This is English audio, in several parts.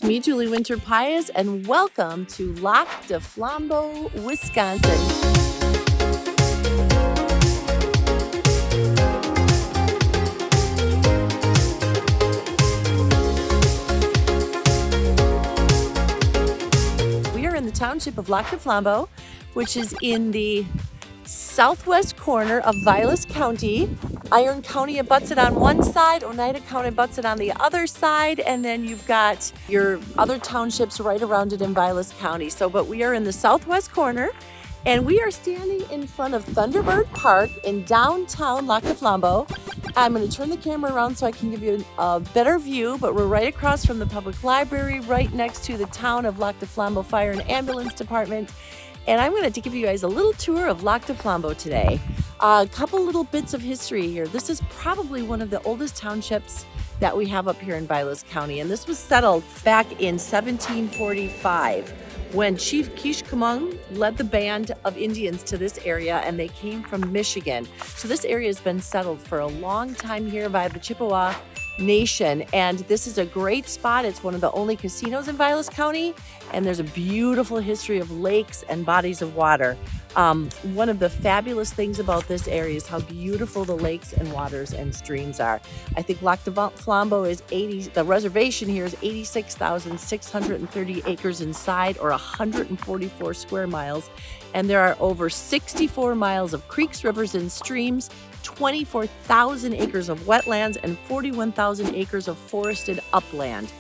me, Julie Winter-Paez, and welcome to Lac Du Flambeau, Wisconsin. We are in the township of Lac Du Flambeau, which is in the southwest corner of Vilas County. Iron County abuts it on one side, Oneida County abuts it on the other side, and then you've got your other townships right around it in Vilas County. But we are in the southwest corner, and we are standing in front of Thunderbird Park in downtown Lac Du Flambeau. I'm going to turn the camera around so I can give you a better view, but we're right across from the public library, right next to the town of Lac Du Flambeau Fire and Ambulance Department. And I'm going to give you guys a little tour of Lac Du Flambeau today. A couple little bits of history here. This is probably one of the oldest townships that we have up here in Vilas County. And this was settled back in 1745 when Chief Kishkamung led the band of Indians to this area, and they came from Michigan. So this area has been settled for a long time here by the Chippewa Nation, and this is a great spot. It's one of the only casinos in Vilas County, and there's a beautiful history of lakes and bodies of water. One of the fabulous things about this area is how beautiful the lakes and waters and streams are. I think Lac Du Flambeau is the reservation here is 86,630 acres inside, or 144 square miles, and there are over 64 miles of creeks, rivers, and streams, 24,000 acres of wetlands, and 41,000 acres of forested upland.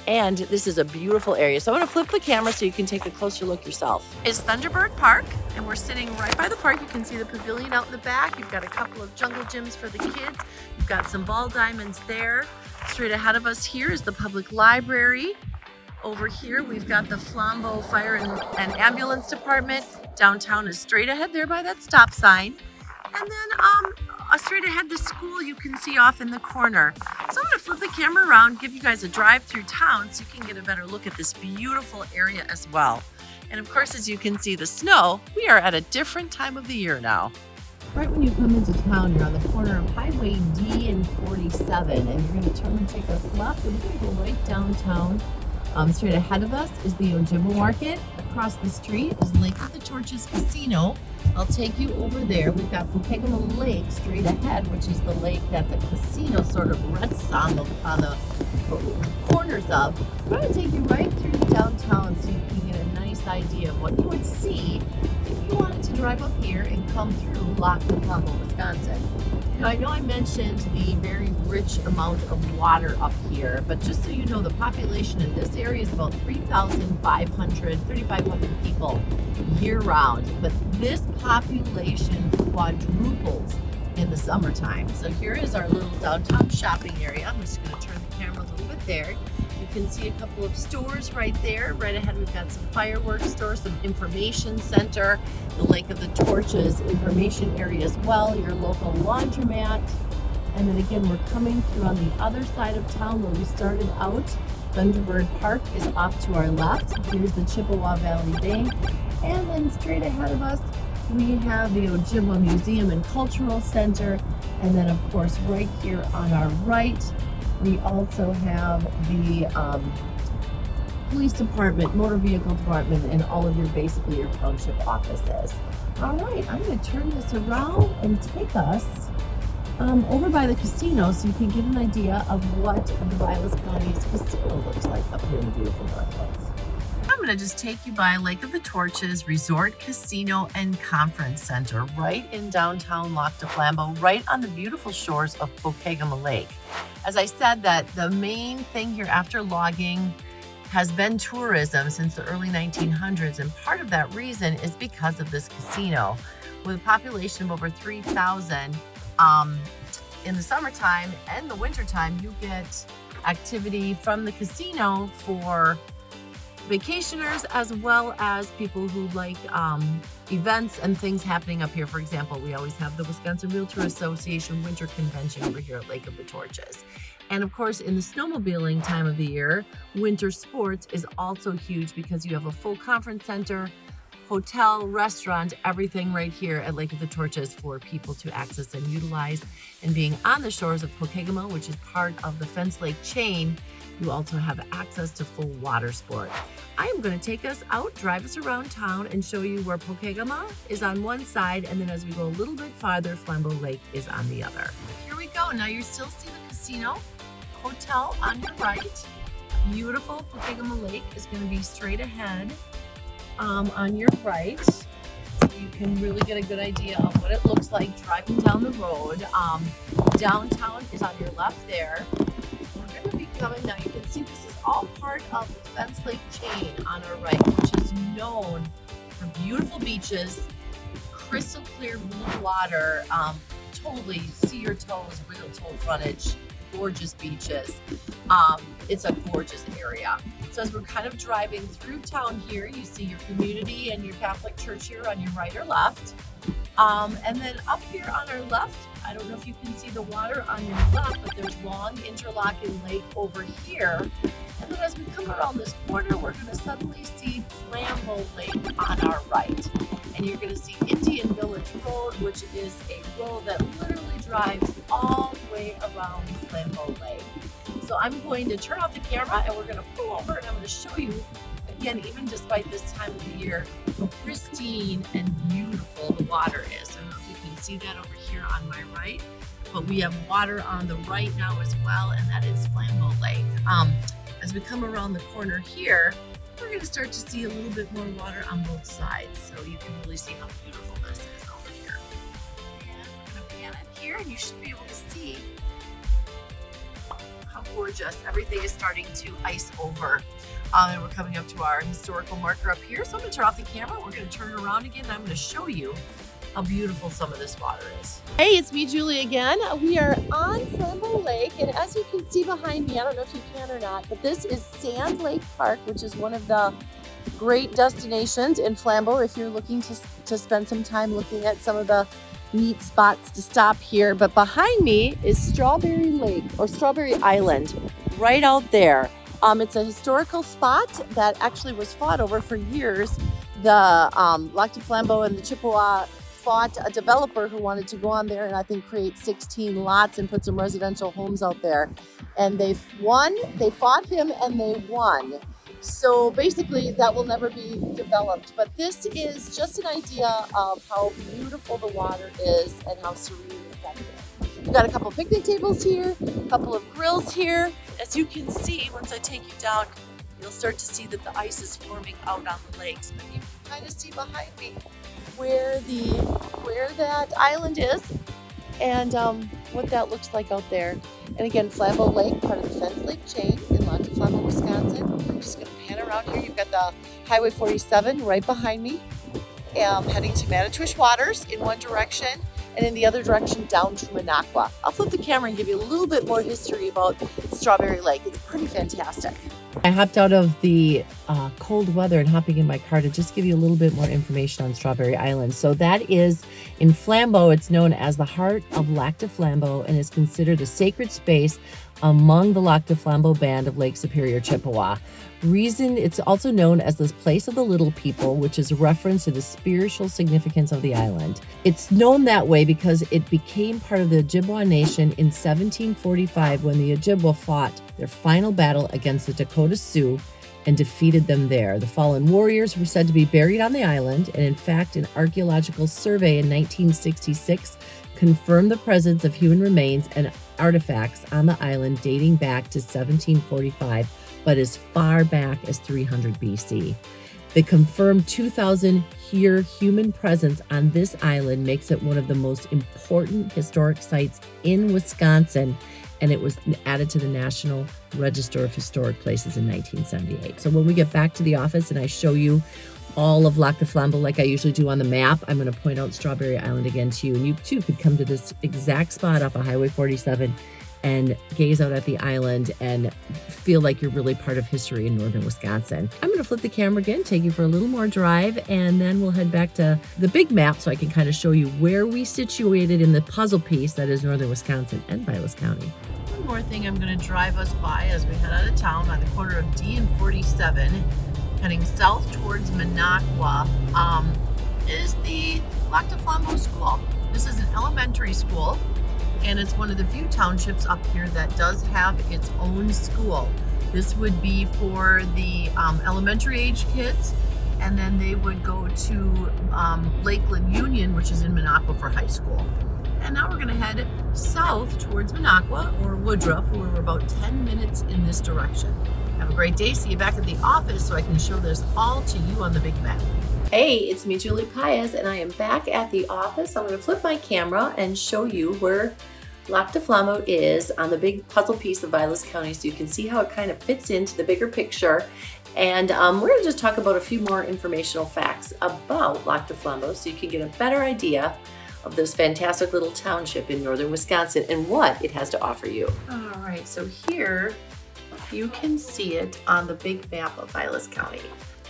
And this is a beautiful area. So I'm going to flip the camera so you can take a closer look yourself. It's Thunderbird Park, and we're sitting right by the park. You can see the pavilion out in the back. You've got a couple of jungle gyms for the kids. You've got some ball diamonds there. Straight ahead of us here is the public library. Over here, we've got the Flambeau Fire and Ambulance Department. Downtown is straight ahead there by that stop sign. And then straight ahead, the school you can see off in the corner. So I'm going to flip the camera around, give you guys a drive through town so you can get a better look at this beautiful area as well. And of course, as you can see the snow, we are at a different time of the year now. Right when you come into town, you're on the corner of Highway D and 47, and you're going to turn and take us left, and we're going to go right downtown. Straight ahead of us is the Ojibwa Market. Across the street is Lake of the Torches Casino. I'll take you over there. We've got Winter-Paez Lake straight ahead, which is the lake that the casino sort of rests on the corners of. We're going to take you right through downtown so you can get a nice idea of what you would see if you wanted to drive up here and come through Lac Du Flambeau, Wisconsin. Now, I know I mentioned the very rich amount of water up here, but just so you know, the population in this area is about 3,500 people year-round, but this population quadruples in the summertime. So here is our little downtown shopping area. I'm just going to turn the camera a little bit there. You can see a couple of stores right there. Right ahead, we've got some fireworks stores, some information center, the Lake of the Torches information area as well, your local laundromat. And then again, we're coming through on the other side of town where we started out. Thunderbird Park is off to our left. Here's the Chippewa Valley Bank. And then straight ahead of us, we have the Ojibwa Museum and Cultural Center. And then, of course, right here on our right, we also have the police department, motor vehicle department, and all of your township offices. All right, I'm going to turn this around and take us over by the casino so you can get an idea of what the Vilas County's casino looks like up here in the beautiful Northwoods. I'm going to just take you by Lake of the Torches Resort, Casino, and Conference Center right in downtown Lac Du Flambeau, right on the beautiful shores of Winter-Paez Lake. As I said, that the main thing here after logging has been tourism since the early 1900s, and part of that reason is because of this casino. With a population of over 3,000, in the summertime and the wintertime, you get activity from the casino for vacationers as well as people who like events and things happening up here. For example, we always have the Wisconsin Realtor Association Winter Convention over here at Lake of the Torches. And of course, in the snowmobiling time of the year, winter sports is also huge because you have a full conference center, hotel, restaurant, everything right here at Lake of the Torches for people to access and utilize. And being on the shores of Pokegama, which is part of the Fence Lake chain, you also have access to full water sport. I am going to take us out, drive us around town, and show you where Pokegama is on one side, and then as we go a little bit farther, Flambeau Lake is on the other. Here we go. Now you still see the casino hotel on your right. Beautiful Pokegama Lake is going to be straight ahead on your right. So you can really get a good idea of what it looks like driving down the road. Downtown is on your left there. We're going to be coming now. You can see this is all part of the Fence Lake chain on our right, which is known for beautiful beaches, crystal clear blue water, totally see your toes, real toe frontage, gorgeous beaches. It's a gorgeous area. So as we're kind of driving through town here, you see your community and your Catholic church here on your right or left. And then up here on our left, I don't know if you can see the water on your left, but there's long interlocking lake over here. And then as we come around this corner, we're going to suddenly see Flambeau Lake on our right. And you're going to see Indian Village Road, which is a road that literally drives all the way around Flambeau Lake. So I'm going to turn off the camera and we're going to pull over and I'm going to show you, again, even despite this time of the year, how pristine and beautiful the water is. I don't know if you can see that over here on my right, but we have water on the right now as well, and that is Flambeau Lake. As we come around the corner here, we're going to start to see a little bit more water on both sides, so you can really see how beautiful this is over here. And we're going to pan it here, and you should be able to see how gorgeous everything is starting to ice over. And we're coming up to our historical marker up here, so I'm going to turn off the camera. We're going to turn around again, and I'm going to show you how beautiful some of this water is. Hey, it's me, Julie, again. We are on Flambeau Lake, and as you can see behind me, I don't know if you can or not, but this is Sand Lake Park, which is one of the great destinations in Flambeau if you're looking to spend some time looking at some of the neat spots to stop here. But behind me is Strawberry Lake, or Strawberry Island, right out there. It's a historical spot that actually was fought over for years. The Lac Du Flambeau and the Chippewa fought a developer who wanted to go on there and I think create 16 lots and put some residential homes out there. And they won, they fought him and they won. So basically that will never be developed. But this is just an idea of how beautiful the water is and how serene it is. We've got a couple picnic tables here, a couple of grills here. As you can see, once I take you down, you'll start to see that the ice is forming out on the lakes. But you can kind of see behind me where that island is and what that looks like out there. And again, Flambeau Lake, part of the Fence Lake chain in Lac Du Flambeau, Wisconsin. I'm just going to pan around here. You've got the Highway 47 right behind me, heading to Manitowish Waters in one direction, and in the other direction down to Minocqua. I'll flip the camera and give you a little bit more history about Strawberry Lake. It's pretty fantastic. I hopped out of the cold weather and hopping in my car to just give you a little bit more information on Strawberry Island. So that is in Flambeau. It's known as the heart of Lac Du Flambeau and is considered a sacred space among the Lac Du Flambeau band of Lake Superior, Chippewa. It's also known as the place of the little people, which is a reference to the spiritual significance of the island. It's known that way because it became part of the Ojibwa Nation in 1745 when the Ojibwa fought their final battle against the Dakota Sioux and defeated them there. The fallen warriors were said to be buried on the island, and in fact, an archaeological survey in 1966 confirmed the presence of human remains and artifacts on the island dating back to 1745, but as far back as 300 BC. The confirmed 2,000-year human presence on this island makes it one of the most important historic sites in Wisconsin, and it was added to the National Register of Historic Places in 1978. So when we get back to the office and I show you all of Lac Du Flambeau like I usually do on the map, I'm going to point out Strawberry Island again to you. And you too could come to this exact spot off of Highway 47 and gaze out at the island and feel like you're really part of history in northern Wisconsin. I'm going to flip the camera again, take you for a little more drive, and then we'll head back to the big map so I can kind of show you where we situated in the puzzle piece that is northern Wisconsin and Vilas County. One more thing I'm going to drive us by as we head out of town on the corner of D and 47. heading south towards Minocqua, is the Lac Du Flambeau School. This is an elementary school, and it's one of the few townships up here that does have its own school. This would be for the elementary age kids, and then they would go to Lakeland Union, which is in Minocqua, for high school. And now we're gonna head south towards Minocqua or Woodruff, where we're about 10 minutes in this direction. Have a great day. See you back at the office so I can show this all to you on the big map. Hey, it's me, Julie Paez, and I am back at the office. I'm gonna flip my camera and show you where Lac Du Flambeau is on the big puzzle piece of Vilas County, so you can see how it kind of fits into the bigger picture. And we're going to just talk about a few more informational facts about Lac Du Flambeau so you can get a better idea of this fantastic little township in northern Wisconsin and what it has to offer you. All right, so here you can see it on the big map of Vilas County.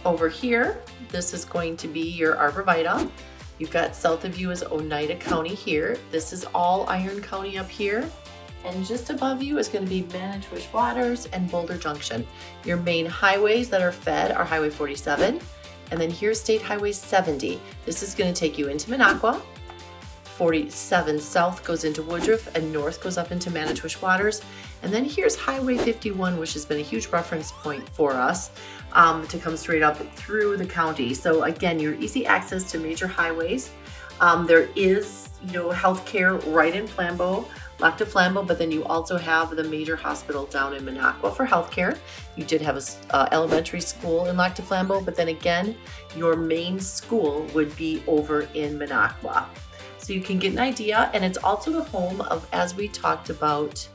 Over here, this is going to be your Arborvitae. You've got south of you is Oneida County here. This is all Iron County up here. And just above you is going to be Manitowish Waters and Boulder Junction. Your main highways that are fed are Highway 47. And then here's State Highway 70. This is going to take you into Minocqua. 47 south goes into Woodruff and north goes up into Manitowish Waters. And then here's Highway 51, which has been a huge reference point for us to come straight up through the county. So again, your easy access to major highways. There is, healthcare right in Lac Du Flambeau, but then you also have the major hospital down in Minocqua for healthcare. You did have a elementary school in Lac Du Flambeau, but then again, your main school would be over in Minocqua. So you can get an idea, and it's also the home of, as we talked about,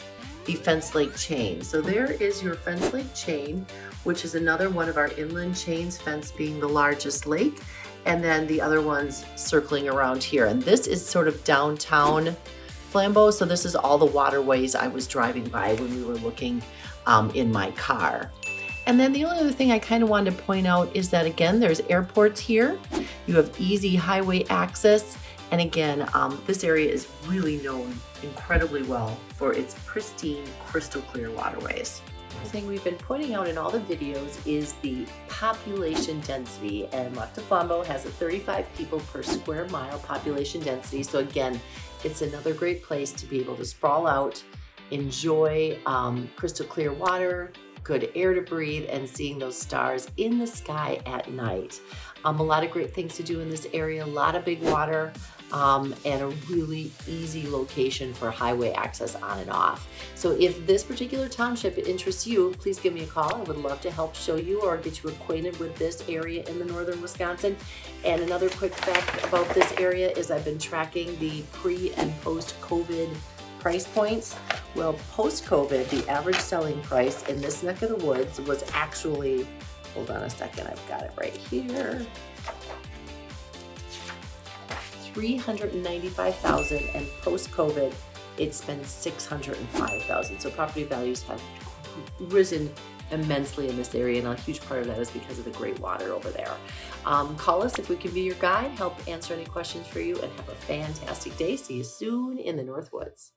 the Fence Lake chain. So there is your Fence Lake chain, which is another one of our inland chains, Fence being the largest lake, and then the other ones circling around here. And this is sort of downtown Flambeau, so this is all the waterways I was driving by when we were looking in my car. And then the only other thing I kind of wanted to point out is that, again, there's airports here. You have easy highway access. And again, this area is really known incredibly well for its pristine, crystal clear waterways. The thing we've been pointing out in all the videos is the population density, and Lac Du Flambeau has a 35 people per square mile population density. So again, it's another great place to be able to sprawl out, enjoy crystal clear water, good air to breathe, and seeing those stars in the sky at night. A lot of great things to do in this area, a lot of big water, and a really easy location for highway access on and off. So if this particular township interests you, please give me a call. I would love to help show you or get you acquainted with this area in the northern Wisconsin. And another quick fact about this area is I've been tracking the pre and post-COVID price points. Well, post-COVID, the average selling price in this neck of the woods was actually, hold on a second, I've got it right here, $395,000, and post-COVID, it's been $605,000. So property values have risen immensely in this area, and a huge part of that is because of the great water over there. Call us if we can be your guide, help answer any questions for you, and have a fantastic day. See you soon in the North Woods.